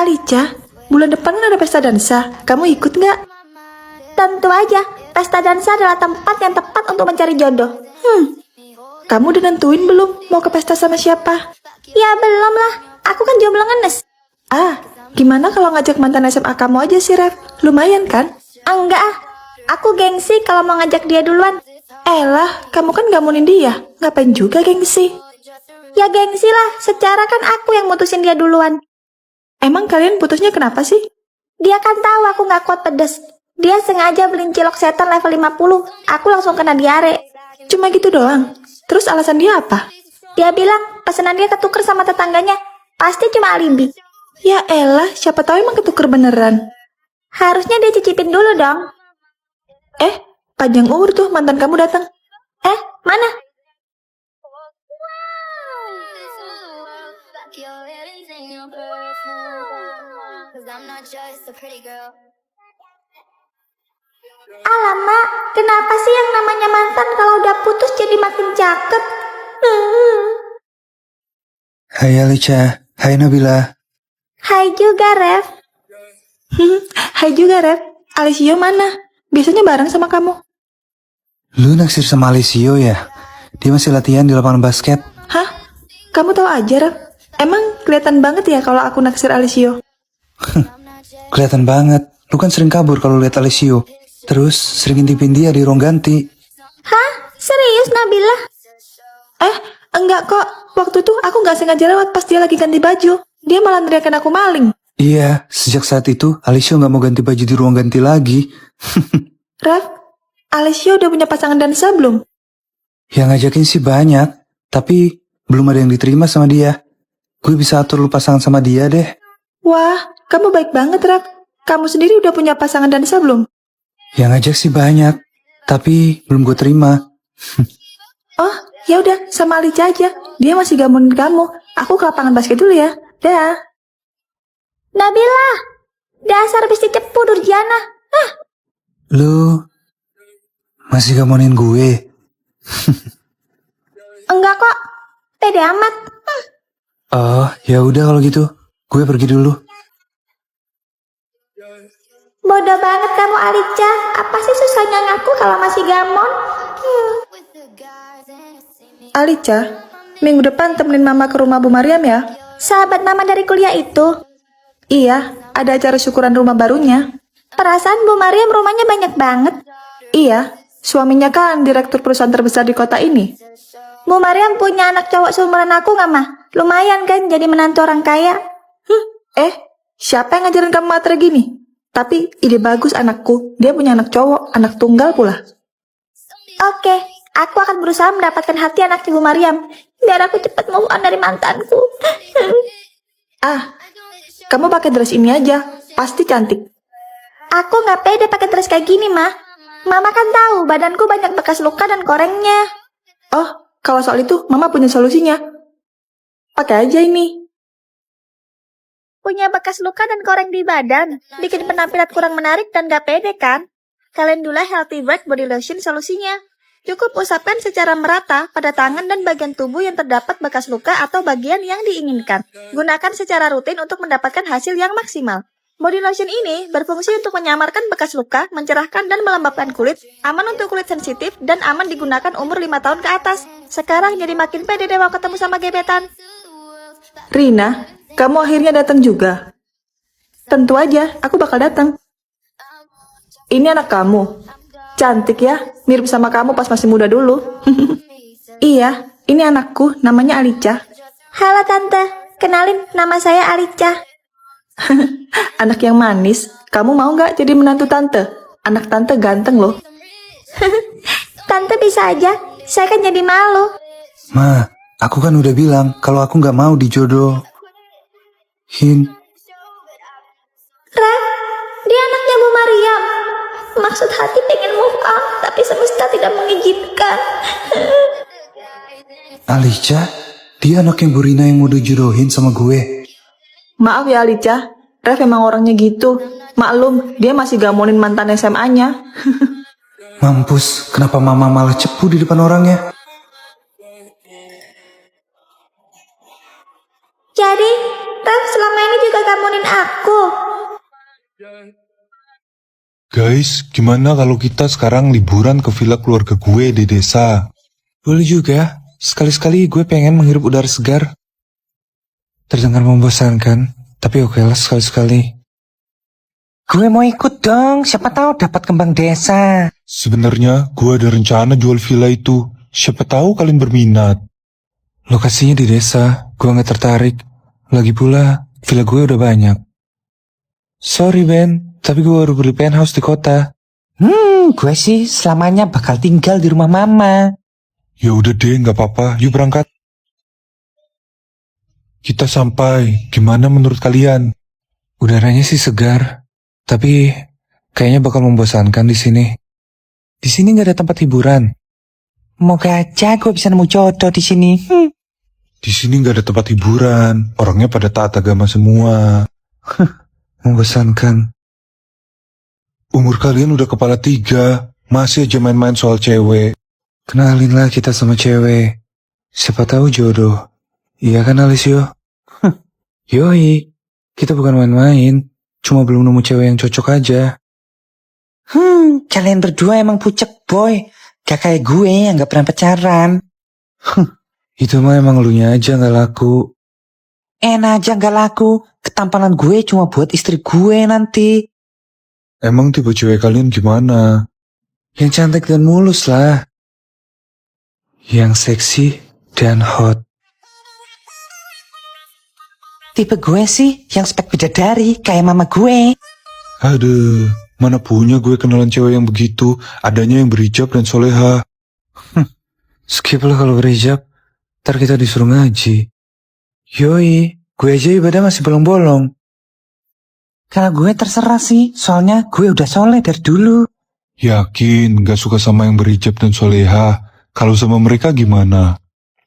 Alica, bulan depan kan ada pesta dansa. Kamu ikut nggak? Tentu aja, pesta dansa adalah tempat yang tepat untuk mencari jodoh. Kamu udah nentuin belum mau ke pesta sama siapa? Ya belum lah, aku kan jomblo ngenes. Gimana kalau ngajak mantan SMA kamu aja sih, Rev? Lumayan kan? Enggak ah, aku gengsi kalau mau ngajak dia duluan. Elah, kamu kan gamunin dia. Ngapain juga gengsi? Ya gengsi lah, secara kan aku yang mutusin dia duluan. Emang kalian putusnya kenapa sih? Dia kan tahu aku nggak kuat pedes. Dia sengaja beliin cilok setan level 50. Aku langsung kena diare. Cuma gitu doang? Terus alasan dia apa? Dia bilang pesanan dia ketuker sama tetangganya. Pasti cuma alibi. Ya elah, siapa tahu emang ketuker beneran. Harusnya dia cicipin dulu dong. Panjang umur tuh mantan kamu datang. Mana? Alamak, kenapa sih yang namanya mantan kalau udah putus jadi makin cakep? Hai Alica, hai Nabila. Hai juga, Rev. Hai juga, Rev. Alisio mana? Biasanya bareng sama kamu. Lu naksir sama Alisio ya? Dia masih latihan di lapangan basket. Hah? Kamu tahu aja, Rev? Emang kelihatan banget ya kalau aku naksir Alisio? Kelihatan banget. Lu kan sering kabur kalau lihat Alisio. Terus sering intipin dia di ruang ganti. Hah? Serius, Nabila? Enggak kok. Waktu itu aku nggak sengaja lewat pas dia lagi ganti baju. Dia malah teriakin aku maling. Iya, sejak saat itu Alisio gak mau ganti baju di ruang ganti lagi. Rev, Alisio udah punya pasangan dansa belum? Yang ngajakin sih banyak, tapi belum ada yang diterima sama dia. Gue bisa atur lu pasangan sama dia deh. Wah, kamu baik banget, Rev. Kamu sendiri udah punya pasangan dansa belum? Yang ngajak sih banyak, tapi belum gue terima. Oh, ya udah, sama Alica aja. Dia masih gamunin kamu. Aku ke lapangan basket dulu ya. Dah. Nabila, dasar besti cepu Durjana. Lu masih gamonin gue? Enggak kok, pede amat. Oh, ya udah kalau gitu. Gue pergi dulu. Bodoh banget kamu, Alica. Apa sih susahnya ngaku kalau masih gamon? Alica, minggu depan temenin mama ke rumah Bu Mariam ya. Sahabat mama dari kuliah itu. Iya, ada acara syukuran rumah barunya. Perasaan Bu Mariam rumahnya banyak banget. Iya, suaminya kan direktur perusahaan terbesar di kota ini. Bu Mariam punya anak cowok seumuran aku nggak mah? Lumayan kan jadi menantu orang kaya. Siapa yang ngajarin kamu materi gini? Tapi ide bagus anakku, dia punya anak cowok, anak tunggal pula. Oke, aku akan berusaha mendapatkan hati anak Ibu Mariam. Biar aku cepat move on dari mantanku. Kamu pakai dress ini aja, pasti cantik. Aku nggak pede pakai dress kayak gini, mah. Mama kan tahu badanku banyak bekas luka dan korengnya. Oh, kalau soal itu mama punya solusinya. Pakai aja ini. Punya bekas luka dan koreng di badan, bikin penampilan kurang menarik dan gak pede kan? Calendula Healthy Bright Body Lotion solusinya. Cukup usapkan secara merata pada tangan dan bagian tubuh yang terdapat bekas luka atau bagian yang diinginkan. Gunakan secara rutin untuk mendapatkan hasil yang maksimal. Body lotion ini berfungsi untuk menyamarkan bekas luka, mencerahkan dan melembabkan kulit, aman untuk kulit sensitif, dan aman digunakan umur 5 tahun ke atas. Sekarang jadi makin pede deh mau ketemu sama gebetan. Rina, kamu akhirnya datang juga. Tentu aja, aku bakal datang. Ini anak kamu. Cantik ya, mirip sama kamu pas masih muda dulu. Iya, ini anakku, namanya Alica. Halo Tante, kenalin nama saya Alica. Anak yang manis, kamu mau nggak jadi menantu tante? Anak tante ganteng loh. Tante bisa aja, saya kan jadi malu. Ma, aku kan udah bilang kalau aku gak mau dijodohin. Rev, dia anaknya Bu Mariam. Maksud hati pengen move on, tapi semesta tidak mengizinkan. Alica, dia anak yang Bu Rina yang mau dijodohin sama gue. Maaf ya Alica, Rev emang orangnya gitu. Maklum, dia masih gamonin mantan SMA-nya. Mampus, kenapa mama malah cepu di depan orangnya? Jadi, Toh selama ini juga kamunin aku. Guys, gimana kalau kita sekarang liburan ke villa keluarga gue di desa? Boleh juga. Sekali-sekali gue pengen menghirup udara segar. Terdengar membosankan, tapi oke lah sekali-sekali. Gue mau ikut dong, siapa tahu dapat kembang desa. Sebenarnya gue ada rencana jual villa itu. Siapa tahu kalian berminat. Lokasinya di desa, gue gak tertarik. Lagi pula, villa gue udah banyak. Sorry Ben, tapi gue baru beli penthouse di kota. Gue sih selamanya bakal tinggal di rumah mama. Ya udah deh, nggak apa-apa. Yuk berangkat. Kita sampai. Gimana menurut kalian? Udaranya sih segar, tapi kayaknya bakal membosankan di sini. Di sini nggak ada tempat hiburan. Moga aja gue bisa nemu jodoh di sini. Di sini nggak ada tempat hiburan. Orangnya pada taat agama semua. Membosankan. Umur kalian udah kepala 3. Masih aja main-main soal cewek. Kenalinlah kita sama cewek. Siapa tahu jodoh. Iya kan Alisio? Yoi, kita bukan main-main. Cuma belum nemu cewek yang cocok aja. Kalian berdua emang pucek boy. Gak kayak gue yang gak pernah pacaran. Itu mah emang elunya aja gak laku. Enak aja gak laku. Ketampanan gue cuma buat istri gue nanti. Emang tipe cewek kalian gimana? Yang cantik dan mulus lah. Yang seksi dan hot. Tipe gue sih yang spek bidadari kayak mama gue. Aduh, mana punya gue kenalan cewek yang begitu. Adanya yang berhijab dan soleha. Skip lah kalau berhijab. Ntar kita disuruh ngaji. Yoi, gue aja ibadah masih bolong-bolong. Kalau gue terserah sih, soalnya gue udah soleh dari dulu. Yakin gak suka sama yang berhijab dan soleha? Kalau sama mereka gimana?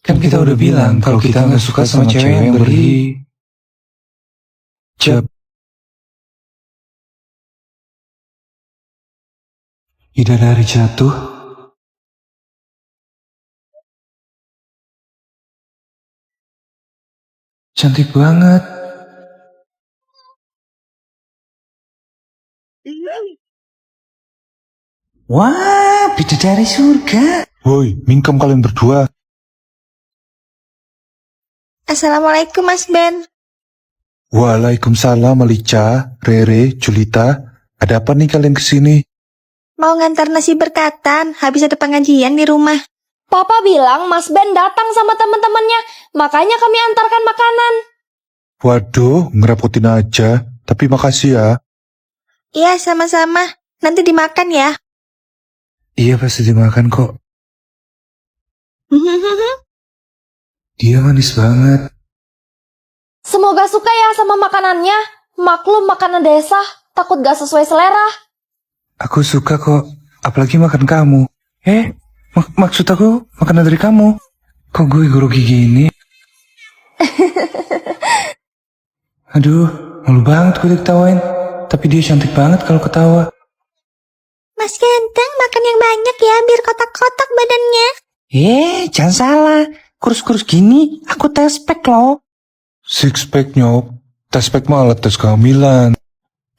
Kan kita udah bilang kalau kita gak suka sama cewek yang berhijab. Bidadari jatuh. Cantik banget. Wah, bidadari surga. Woi, mingkem kalian berdua. Assalamualaikum Mas Ben. Waalaikumsalam Alica, Rere, Julita. Ada apa nih kalian kesini? Mau ngantar nasi berkatan, habis ada pengajian di rumah. Papa bilang Mas Ben datang sama teman-temannya, makanya kami antarkan makanan. Waduh, ngerepotin aja. Tapi makasih ya. Iya, sama-sama. Nanti dimakan ya. Iya pasti dimakan kok. Dia manis banget. Semoga suka ya sama makanannya. Maklum makanan desa, takut gak sesuai selera. Aku suka kok, apalagi makan kamu. Maksud aku makanan dari kamu. Kok gue grogi gini? Aduh, malu banget gue diketawain. Tapi dia cantik banget kalau ketawa. Mas ganteng, makan yang banyak ya, biar kotak-kotak badannya. Jangan salah. Kurus-kurus gini, aku tespek loh. Six pack nyok. Tes pack malah tes kehamilan.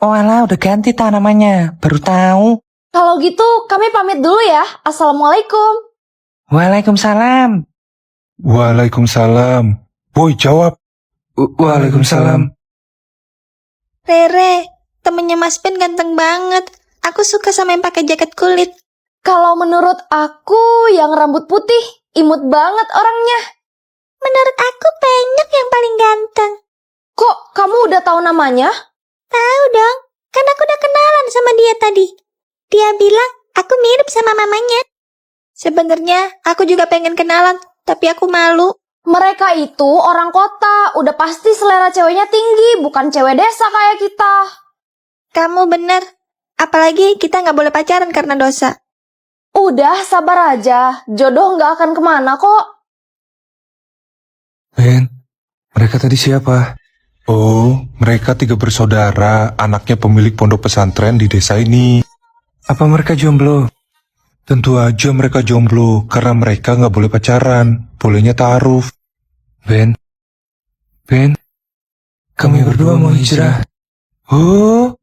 Oh alah, udah ganti namanya. Baru tahu. Kalau gitu kami pamit dulu ya. Assalamualaikum. Waalaikumsalam. Waalaikumsalam. Woi, jawab. Waalaikumsalam. Rere, temennya Mas Ben ganteng banget. Aku suka sama yang pakai jaket kulit. Kalau menurut aku yang rambut putih, imut banget orangnya. Menurut aku Penyok yang paling ganteng. Kok kamu udah tahu namanya? Tahu dong, kan aku udah kenalan sama dia tadi. Dia bilang aku mirip sama mamanya. Sebenarnya aku juga pengen kenalan, tapi aku malu. Mereka itu orang kota, udah pasti selera ceweknya tinggi, bukan cewek desa kayak kita. Kamu bener, apalagi kita nggak boleh pacaran karena dosa. Udah, sabar aja. Jodoh nggak akan kemana kok. Ben, mereka tadi siapa? Oh, mereka 3 bersaudara, anaknya pemilik pondok pesantren di desa ini. Apa mereka jomblo? Tentu aja mereka jomblo, karena mereka nggak boleh pacaran, bolehnya ta'aruf. Ben, Kami berdua mau hijrah. Oh,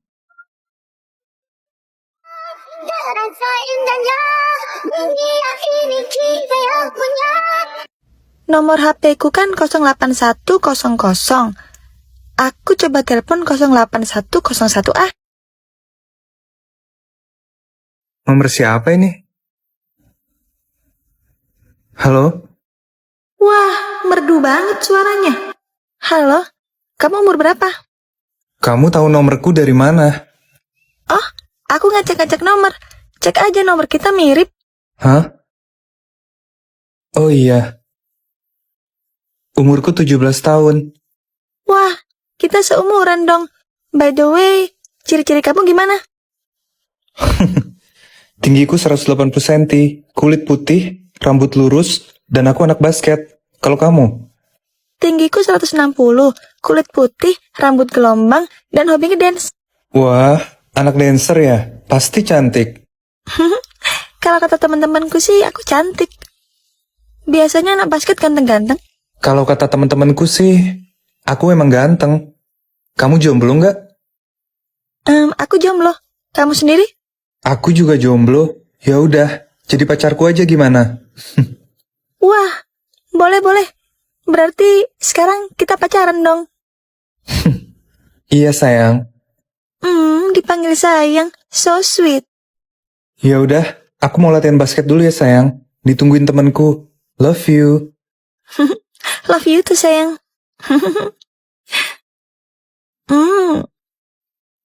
Nomor HP-ku kan 08100. Aku coba telepon 08101 ah. nomor siapa ini? Halo? Wah, merdu banget suaranya. Halo, kamu umur berapa? Kamu tahu nomorku dari mana? Oh, aku ngecek-ngecek nomor. Cek aja nomor kita mirip. Hah? Oh iya. Umurku 17 tahun. Wah, kita seumuran dong. By the way, ciri-ciri kamu gimana? Tinggiku 180 cm, kulit putih, rambut lurus, dan aku anak basket. Kalau kamu? Tinggiku 160, kulit putih, rambut gelombang, dan hobi ngedance. Wah, anak dancer ya? Pasti cantik. Kalau kata teman-temanku sih, aku cantik. Biasanya anak basket ganteng-ganteng. Kalau kata teman-temanku sih, aku emang ganteng. Kamu jomblo nggak? Aku jomblo. Kamu sendiri? Aku juga jomblo. Ya udah, jadi pacarku aja gimana? Wah, boleh-boleh. Berarti sekarang kita pacaran dong. Iya sayang. Dipanggil sayang. So sweet. Ya udah, aku mau latihan basket dulu ya sayang. Ditungguin temanku. Love you. Love you too, sayang.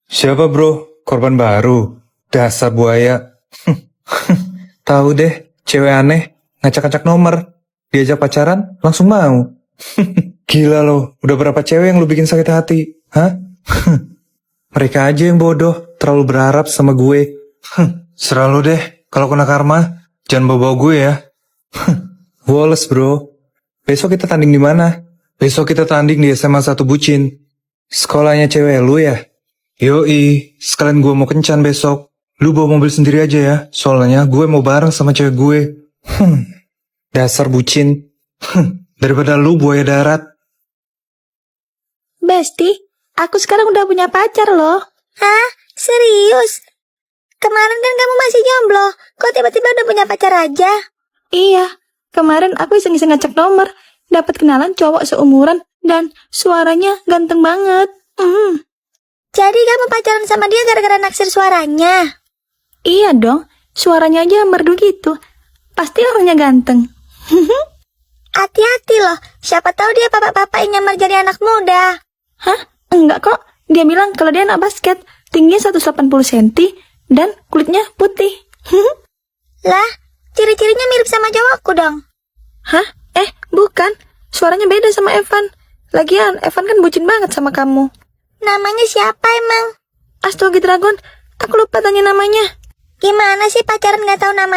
Siapa bro? Korban baru. Dasar buaya. Tahu deh, cewek aneh, ngacak-ngacak nomor. Diajak pacaran, langsung mau. Gila lo, udah berapa cewek yang lu bikin sakit hati? Hah? Mereka aja yang bodoh, terlalu berharap sama gue. Serah lo deh, kalau kena karma, jangan bawa-bawa gue ya. Wallace bro, besok kita tanding di mana? Besok kita tanding di SMA 1 Bucin. Sekolahnya cewek lu ya? Yoi, sekalian gue mau kencan besok. Lu bawa mobil sendiri aja ya, soalnya gue mau bareng sama cewek gue. Dasar bucin. Daripada lu buaya darat. Besti, aku sekarang udah punya pacar loh. Hah? Serius? Kemarin kan kamu masih jomblo. Kok tiba-tiba udah punya pacar aja? Iya, kemarin aku iseng-iseng ngecek nomor. Dapat kenalan cowok seumuran dan suaranya ganteng banget. Jadi kamu pacaran sama dia gara-gara naksir suaranya? Iya dong, suaranya aja merdu gitu. Pasti orangnya ganteng. Hati-hati loh, siapa tahu dia bapak-bapak yang nyamar jadi anak muda. Hah? Enggak kok, dia bilang kalau dia anak basket, tingginya 180 cm dan kulitnya putih. Lah, ciri-cirinya mirip sama cowokku dong. Hah? Bukan, suaranya beda sama Evan. Lagian, Evan kan bucin banget sama kamu. Namanya siapa emang? Astogi Dragon, aku lupa tanya namanya. Gimana sih pacaran gak tahu namanya?